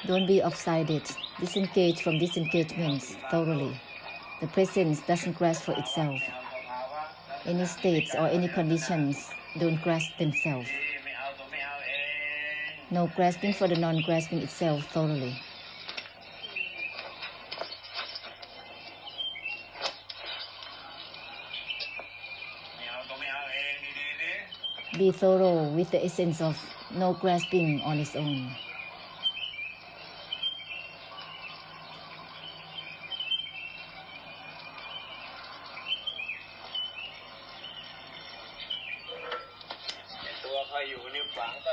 Don't be offsided. Disengage from disengagements thoroughly. The presence doesn't grasp for itself. Any states or any conditions don't grasp themselves. No grasping for the non-grasping itself thoroughly. Be thorough with the essence of no grasping on its own.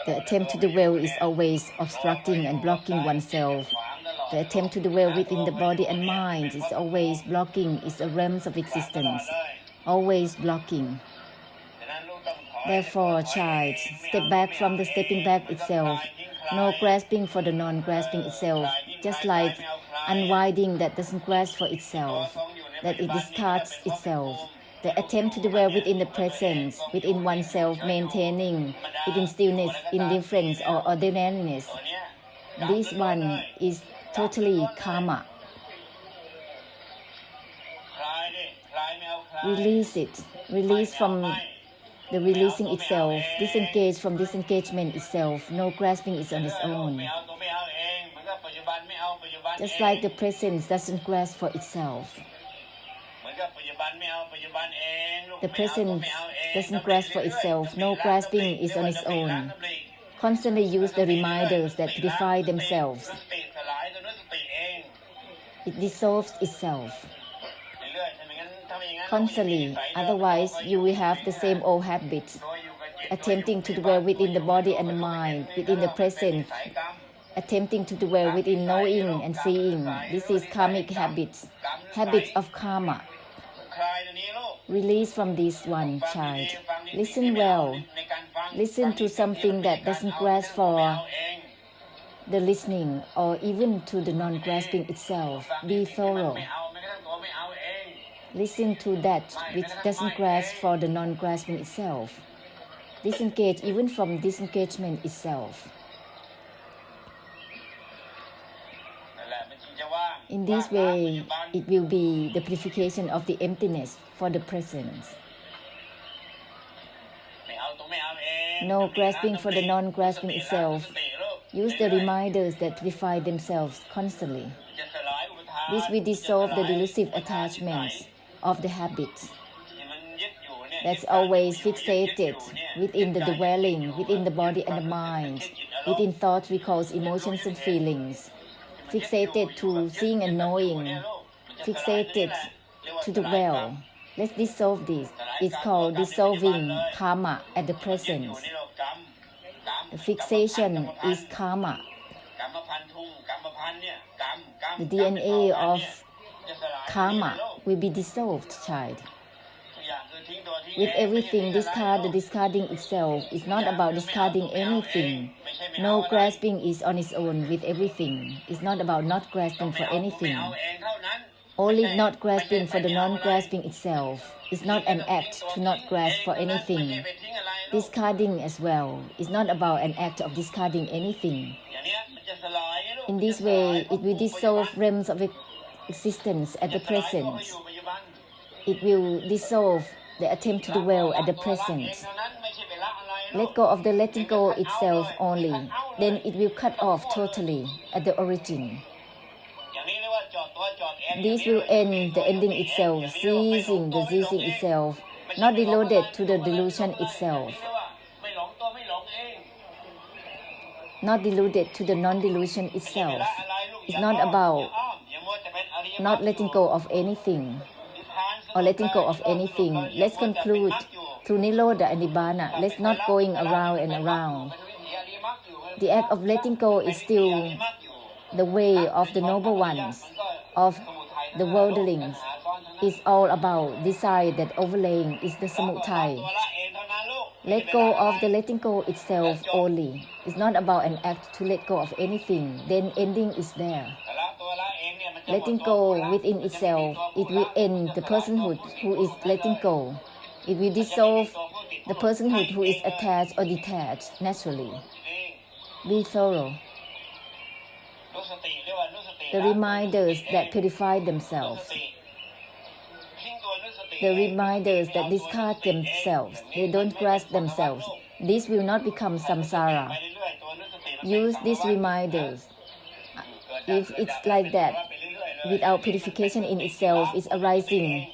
The attempt to dwell is always obstructing and blocking oneself. The attempt to dwell within the body and mind is always blocking its realms of existence, always blocking. Therefore, child, step back from the stepping back itself, no grasping for the non-grasping itself, just like unwinding that doesn't grasp for itself, that it discards itself. The attempt to dwell within the presence, within oneself, maintaining within stillness, indifference, or ordinariness. This one is totally karma. Release it. Release from the releasing itself. Disengage from disengagement itself. No grasping is on its own. Just like the presence doesn't grasp for itself. The presence doesn't grasp for itself. No grasping is on its own. Constantly use the reminders that purify themselves. It dissolves itself. Constantly, otherwise you will have the same old habits, attempting to dwell within the body and the mind, within the present, attempting to dwell within knowing and seeing. This is karmic habits, habits of karma. Release from this one, child. Listen well. Listen to something that doesn't grasp for the listening or even to the non-grasping itself. Be thorough. Listen to that which doesn't grasp for the non-grasping itself. Disengage even from disengagement itself. In this way, it will be the purification of the emptiness for the presence. No grasping for the non-grasping itself. Use the reminders that purify themselves constantly. This will dissolve the delusive attachments of the habits that's always fixated within the dwelling, within the body and the mind, within thoughts, recalls, emotions and feelings. Fixated to seeing and knowing, fixated to dwell. Let's dissolve this. It's called dissolving karma at the presence. The fixation is karma. The DNA of karma will be dissolved, child. With everything, discard the discarding itself. It's not about discarding anything. No grasping is on its own with everything. It's not about not grasping for anything. Only not grasping for the non-grasping itself. It's not an act to not grasp for anything. Discarding as well is not about an act of discarding anything. In this way, it will dissolve realms of existence at the present. It will dissolve the attempt to dwell at the present. Let go of the letting go itself only. Then it will cut off totally at the origin. This will end the ending itself, ceasing the ceasing itself, not deluded to the delusion itself. Not deluded to the non-delusion itself. It's not about not letting go of anything or letting go of anything. Let's conclude through Nirodha and Nibbana. Let's not going around and around. The act of letting go is still the way of the noble ones, of the worldlings. It's all about desire that overlaying is the samudaya. Let go of the letting go itself only. It's not about an act to let go of anything. Then ending is there. Letting go within itself, it will end the personhood who is letting go. It will dissolve the personhood who is attached or detached naturally. Be thorough. the reminders that purify themselves, the reminders that discard themselves, they don't grasp themselves. This will not become samsara. Use these reminders. If it's like that, without purification in itself, is arising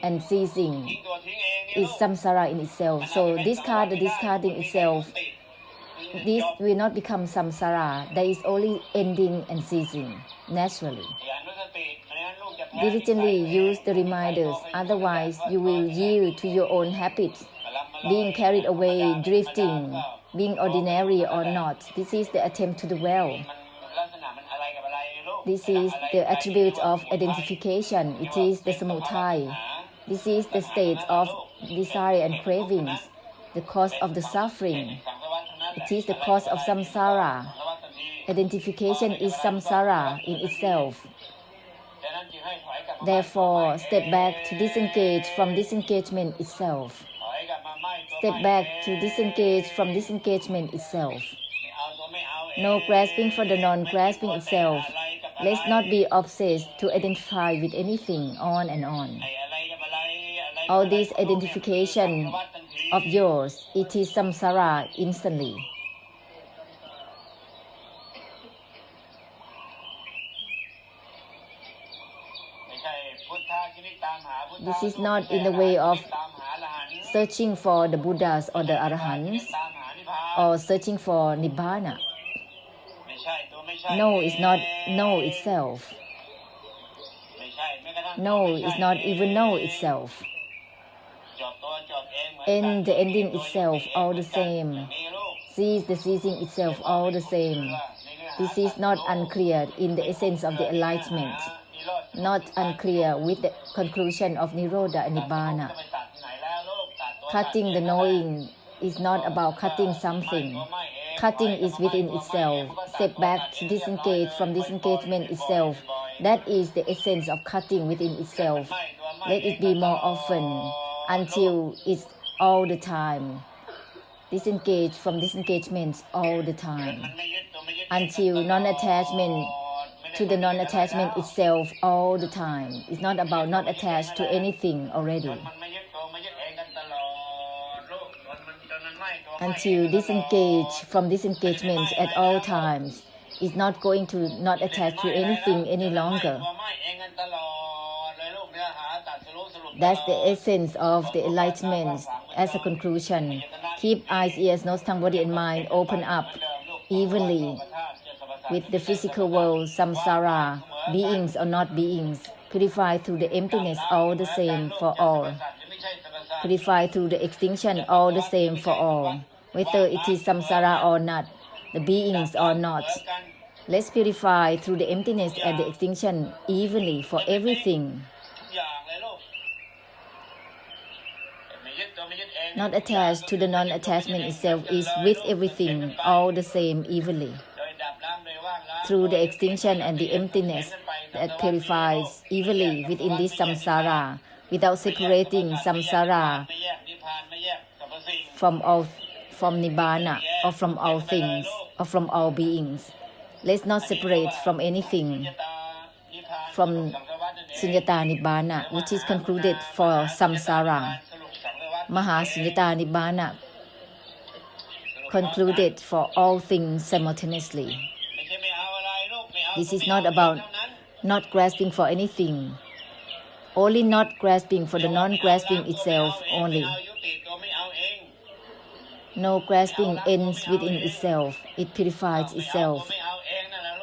and ceasing, is samsara in itself. So discard the discarding itself. This will not become samsara. There is only ending and ceasing naturally. Diligently use the reminders, otherwise you will yield to your own habits, being carried away, drifting, being ordinary or not. This is the attempt to dwell. This is the attribute of identification. It is the samudaya. This is the state of desire and cravings, the cause of the suffering. It is the cause of samsara. Identification is samsara in itself. Therefore, step back to disengage from disengagement itself. Step back to disengage from disengagement itself. No grasping for the non-grasping itself. Let's not be obsessed to identify with anything on and on. All this identification of yours, it is samsara instantly. This is not in the way of searching for the Buddhas or the Arahants or searching for Nibbana. No is not no itself. No is not even no itself. End the ending itself all the same. Cease the ceasing itself all the same. This is not unclear in the essence of the enlightenment. Not unclear with the conclusion of Nirodha and Nibbana. Cutting the knowing is not about cutting something. Cutting is within itself. Step back to disengage from disengagement itself. That is the essence of cutting within itself. Let it be more often until it's all the time. Disengage from disengagement all the time. Until non-attachment to the non-attachment itself all the time. It's not about not attached to anything already. Until disengage from disengagement at all times. It's not going to not attach to anything any longer. That's the essence of the enlightenment. As a conclusion, keep eyes, ears, nose, tongue, body, and mind open up evenly with the physical world, samsara, beings or not beings, purify through the emptiness all the same for all. Purify through the extinction all the same for all, whether it is samsara or not, the beings or not. Let's purify through the emptiness and the extinction evenly for everything. Not attached to the non-attachment itself is with everything all the same evenly. Through the extinction and the emptiness that purifies evenly within this samsara, without separating samsara from nibbana or from all things or from all beings. Let's not separate from anything from sunyata nibbana, which is concluded for samsara. Maha sunyata nibbana concluded for all things simultaneously. This is not about not grasping for anything, only not grasping for the non-grasping itself only. No grasping ends within itself, it purifies itself.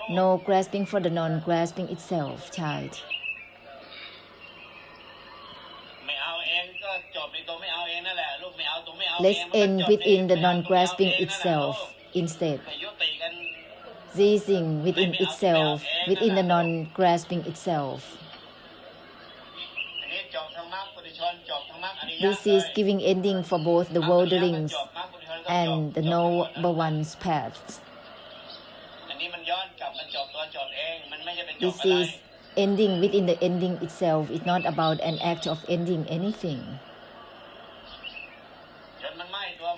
No grasping for the non-grasping itself, child. Let's end within the non-grasping itself instead. Ceasing within itself, within the non-grasping itself. This is giving ending for both the worldlings and the noble one's paths. This is ending within the ending itself. It's not about an act of ending anything.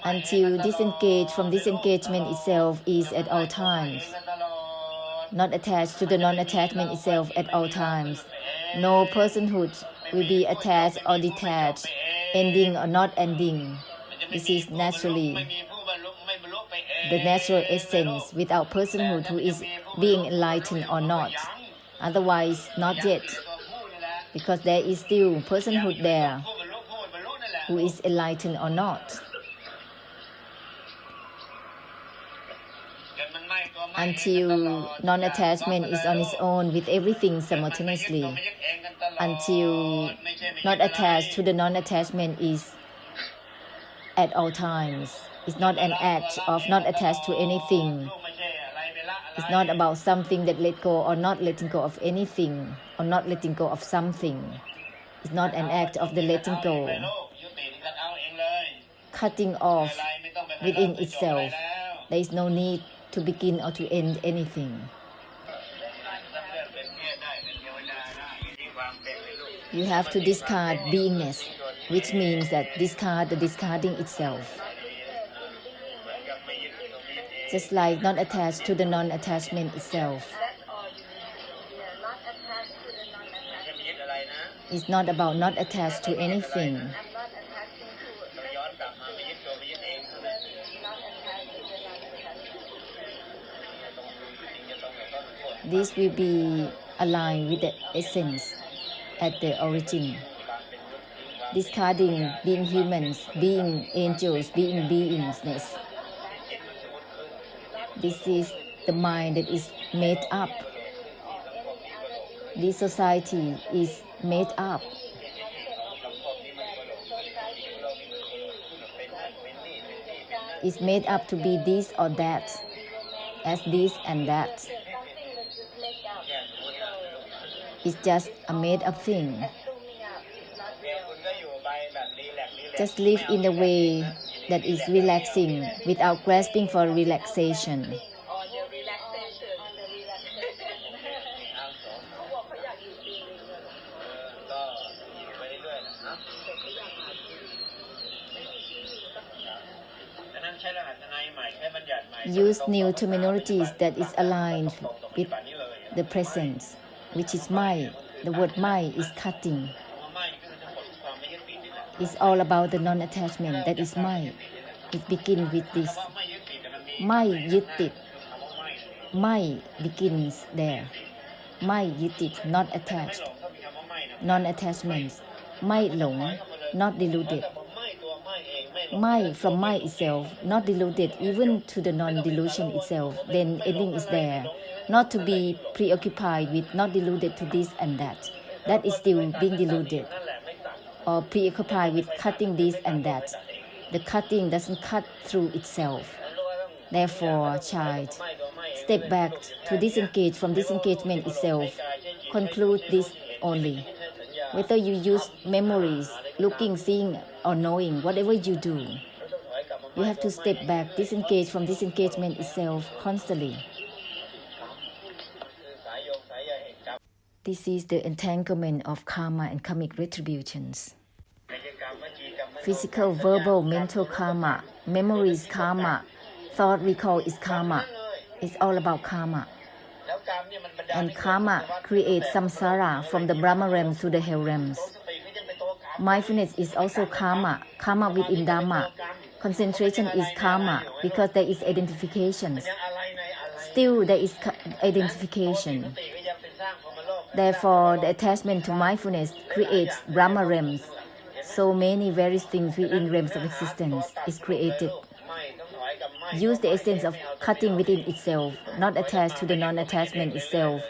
Until disengage from disengagement itself is at all times. not attached to the non-attachment itself at all times. No personhood will be attached or detached, ending or not ending. This is naturally the natural essence without personhood who is being enlightened or not. Otherwise, not yet, because there is still personhood there who is enlightened or not. Until non-attachment is on its own with everything simultaneously, until not attached to the non-attachment is at all times. It's not an act of not attached to anything. It's not about something that let go or not letting go of anything or not letting go of something. It's not an act of the letting go, cutting off within itself. There is no need to begin or to end anything. You have to discard beingness, which means that discard the discarding itself. Just like not attached to the non-attachment itself. It's not about not attached to anything. This will be aligned with the essence at the origin. Discarding being humans, being angels, being beingness. This is the mind that is made up. This society is made up. It's made up to be this or that, as this and that. It's just a made-up thing. Just live in a way that is relaxing without grasping for relaxation. Use new terminologies that is aligned with the present, which is mai. The word mai is cutting. It's all about the non-attachment, that is mai. It begins with this. Maiยึดติด Mai begins there. Maiยึดติด not attached. Non-attachments. Maiหลง not deluded. Mai from Mai itself, not deluded even to the non-delusion itself, then ending is there. Not to be preoccupied with not deluded to this and that. That is still being deluded. Or preoccupied with cutting this and that. The cutting doesn't cut through itself. Therefore, child, step back to disengage from disengagement itself. Conclude this only. Whether you use memories, looking, seeing, or knowing, whatever you do, you have to step back, disengage from disengagement itself constantly. This is the entanglement of karma and karmic retributions. Physical, verbal, mental karma, memories karma, thought recall is karma. It's all about karma. And karma creates samsara from the Brahma realms to the hell realms. Mindfulness is also karma, karma within Dhamma. Concentration is karma because there is identification. Still there is identification. Therefore, the attachment to mindfulness creates Brahma realms. So many various things within realms of existence is created. Use the essence of cutting within itself, not attached to the non-attachment itself.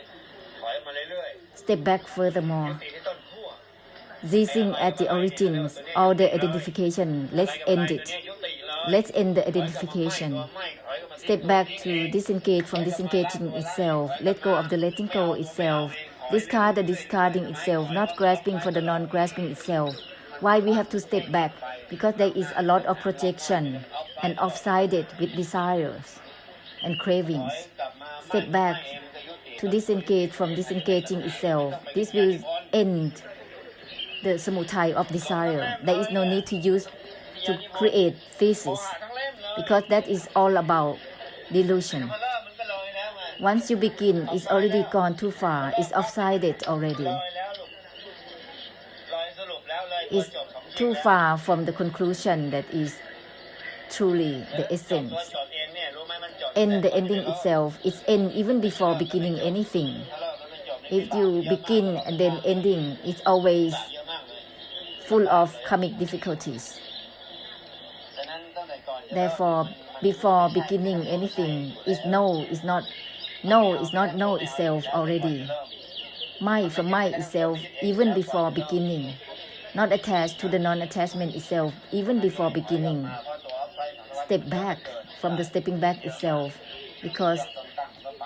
Step back furthermore. Ceasing at the origins, all the identification, let's end it. Let's end the identification. Step back to disengage from disengaging itself. Let go of the letting go itself. Discard the discarding itself, not grasping for the non-grasping itself. Why we have to step back? Because there is a lot of projection and off-sided with desires and cravings. Step back to disengage from disengaging itself. This will end the samudaya of desire. There is no need to use to create thesis because that is all about delusion. Once you begin, it's already gone too far. It's offsided already. It's too far from the conclusion that is truly the essence. And the ending itself is end even before beginning anything. If you begin and then ending, it's always full of karmic difficulties. Therefore, before beginning anything, no is not know itself already. Mind from mind itself, even before beginning. Not attached to the non-attachment itself, even before beginning. Step back from the stepping back itself, because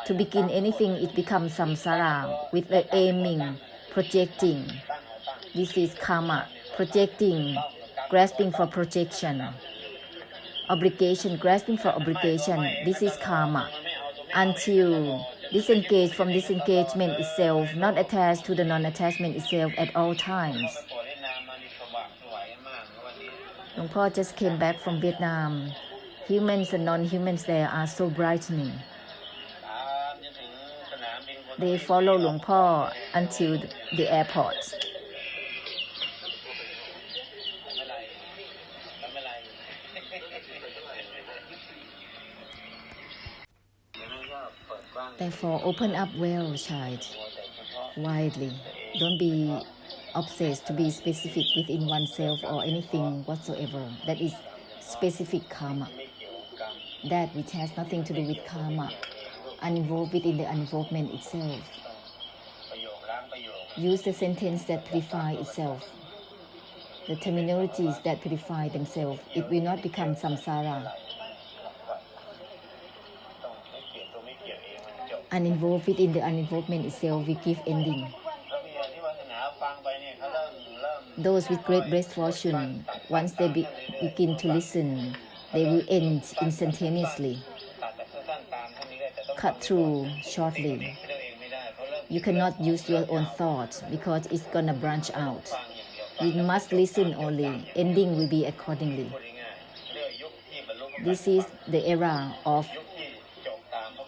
to begin anything, it becomes samsara with the aiming, projecting. This is karma, projecting, grasping for projection. Obligation, grasping for obligation. This is karma. Until disengage from disengagement itself, not attached to the non-attachment itself at all times. Luang Por just came back from Vietnam. Humans and non-humans there are so brightening. They follow Luang Por until the airport. Therefore, open up well, child, widely. Don't be obsessed to be specific within oneself or anything whatsoever. That is specific karma. That which has nothing to do with karma, uninvolved within the uninvolvement itself. Use the sentence that purify itself. The terminologies that purify themselves. It will not become samsara. Uninvolved within the uninvolvement itself will give ending. Those with great blessed fortune, once they begin to listen, they will end instantaneously, cut through shortly. You cannot use your own thought because it's gonna branch out. You must listen only. Ending will be accordingly. This is the era of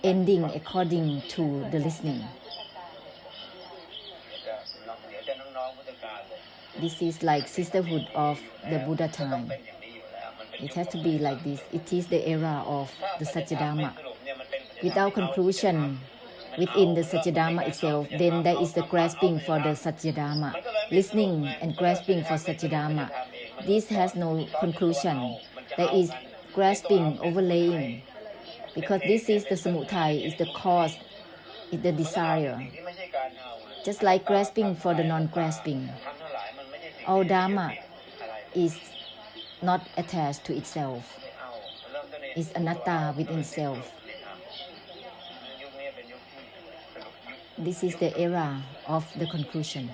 ending according to the listening. This is like sisterhood of the Buddha time. It has to be like this. It is the era of the Satyadharma. Without conclusion within the Satyadharma itself, then there is the grasping for the Satyadharma. Listening and grasping for Satyadharma. This has no conclusion. There is grasping, overlaying. Because this is the samudaya, is the cause, is the desire. Just like grasping for the non-grasping. All Dharma is not attached to itself. It's anatta within itself. This is the era of the conclusion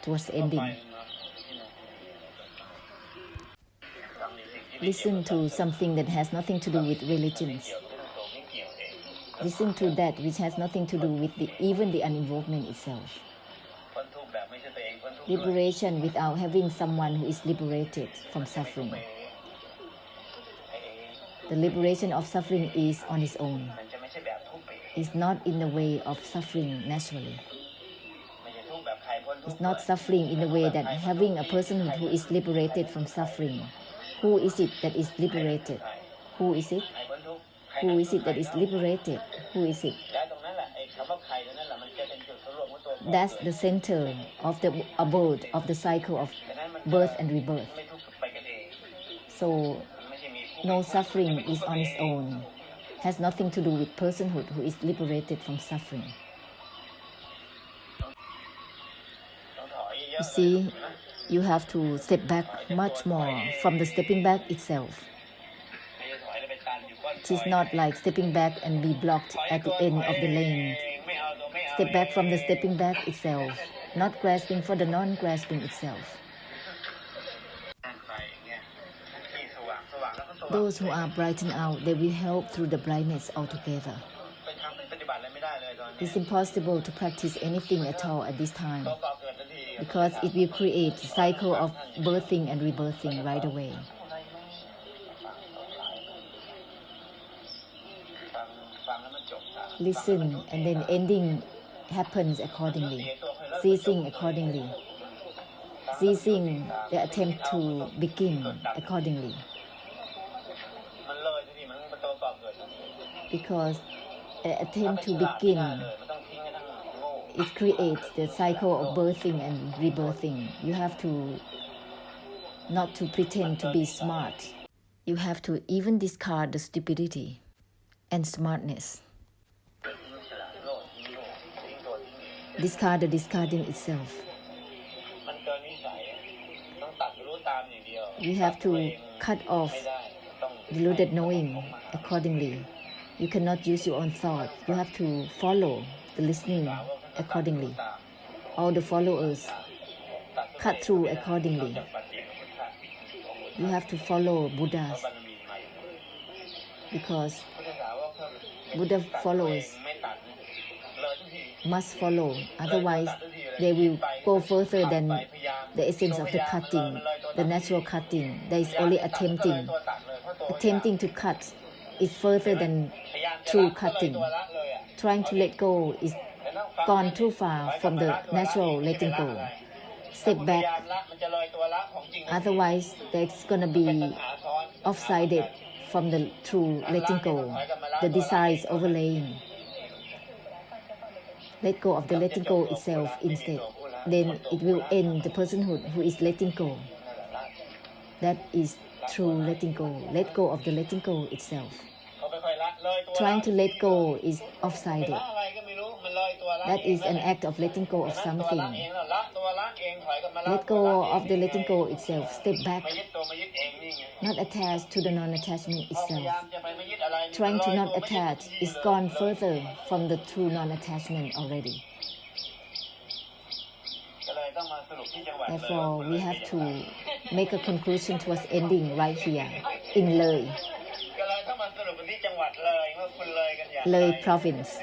towards ending. Listen to something that has nothing to do with religions. Listen to that which has nothing to do with even the uninvolvement itself. Liberation without having someone who is liberated from suffering. The liberation of suffering is on its own. It's not in the way of suffering naturally. It's not suffering in the way that having a person who is liberated from suffering. Who is it that is liberated? Who is it? Who is it that is liberated? Who is it? That's the center of the abode of the cycle of birth and rebirth. So, no suffering is on its own. Has nothing to do with personhood who is liberated from suffering. You see, you have to step back much more from the stepping back itself. It is not like stepping back and be blocked at the end of the lane. Step back from the stepping back itself, not grasping for the non-grasping itself. Those who are brightened out, they will help through the brightness altogether. It's impossible to practice anything at all at this time because it will create a cycle of birthing and rebirthing right away. listen, and then ending happens accordingly, ceasing accordingly, ceasing the attempt to begin accordingly. Because an attempt to begin, it creates the cycle of birthing and rebirthing. You have to not to pretend to be smart. You have to even discard the stupidity and smartness. Discard the discarding itself. You have to cut off deluded knowing accordingly. You cannot use your own thought. You have to follow the listening accordingly. All the followers cut through accordingly. You have to follow Buddhas, because Buddha followers must follow, otherwise they will go further than the essence of the cutting, the natural cutting. There is only attempting. Attempting to cut is further than true cutting. Trying to let go is gone too far from the natural letting go. Step back, otherwise there's going to be off-sided from the true letting go. The desire is overlaying. Let go of the letting go itself instead. Then it will end the personhood who is letting go. That is true letting go. Let go of the letting go itself. Trying to let go is off-sided. That is an act of letting go of something. Let go of the letting go itself. Step back. Not attached to the non-attachment itself. Trying to not attach is gone further from the true non-attachment already. Therefore, we have to make a conclusion towards ending right here in Loi, Loi province.